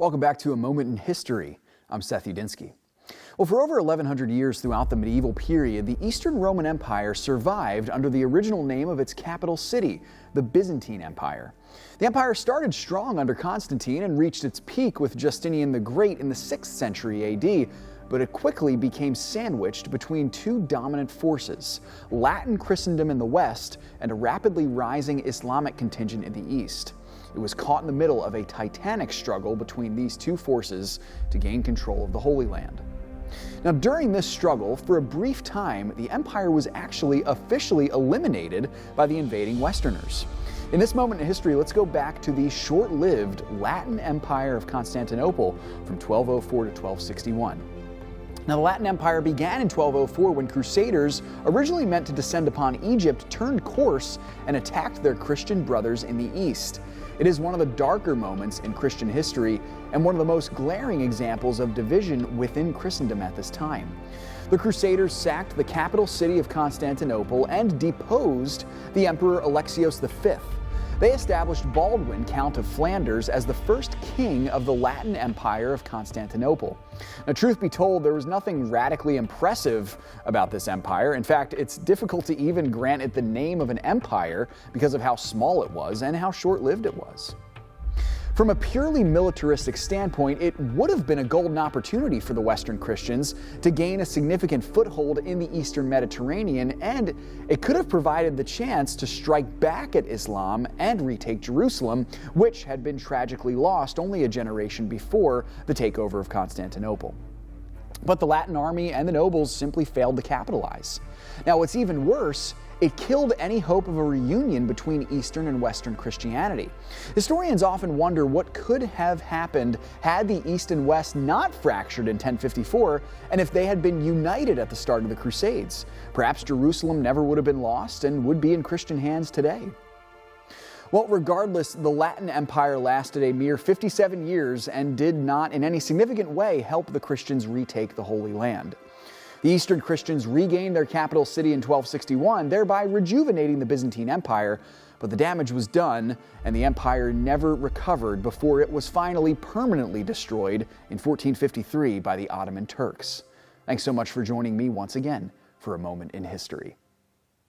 Welcome back to A Moment in History. I'm Seth Udinsky. Well, for over 1,100 years throughout the medieval period, the Eastern Roman Empire survived under the original name of its capital city, the Byzantine Empire. The empire started strong under Constantine and reached its peak with Justinian the Great in the 6th century AD, but it quickly became sandwiched between two dominant forces, Latin Christendom in the west and a rapidly rising Islamic contingent in the east. It was caught in the middle of a titanic struggle between these two forces to gain control of the Holy Land. Now, during this struggle, for a brief time, the empire was actually officially eliminated by the invading Westerners. In this moment in history, let's go back to the short-lived Latin Empire of Constantinople from 1204 to 1261. Now, the Latin Empire began in 1204 when Crusaders, originally meant to descend upon Egypt, turned course and attacked their Christian brothers in the east. It is one of the darker moments in Christian history and one of the most glaring examples of division within Christendom at this time. The Crusaders sacked the capital city of Constantinople and deposed the Emperor Alexios V. They established Baldwin, Count of Flanders, as the first king of the Latin Empire of Constantinople. Now, truth be told, there was nothing radically impressive about this empire. In fact, it's difficult to even grant it the name of an empire because of how small it was and how short-lived it was. From a purely militaristic standpoint, it would have been a golden opportunity for the Western Christians to gain a significant foothold in the Eastern Mediterranean, and it could have provided the chance to strike back at Islam and retake Jerusalem, which had been tragically lost only a generation before the takeover of Constantinople. But the Latin army and the nobles simply failed to capitalize. Now, what's even worse, it killed any hope of a reunion between Eastern and Western Christianity. Historians often wonder what could have happened had the East and West not fractured in 1054 and if they had been united at the start of the Crusades. Perhaps Jerusalem never would have been lost and would be in Christian hands today. Well, regardless, the Latin Empire lasted a mere 57 years and did not in any significant way help the Christians retake the Holy Land. The Eastern Christians regained their capital city in 1261, thereby rejuvenating the Byzantine Empire, but the damage was done, and the empire never recovered before it was finally permanently destroyed in 1453 by the Ottoman Turks. Thanks so much for joining me once again for A Moment in History.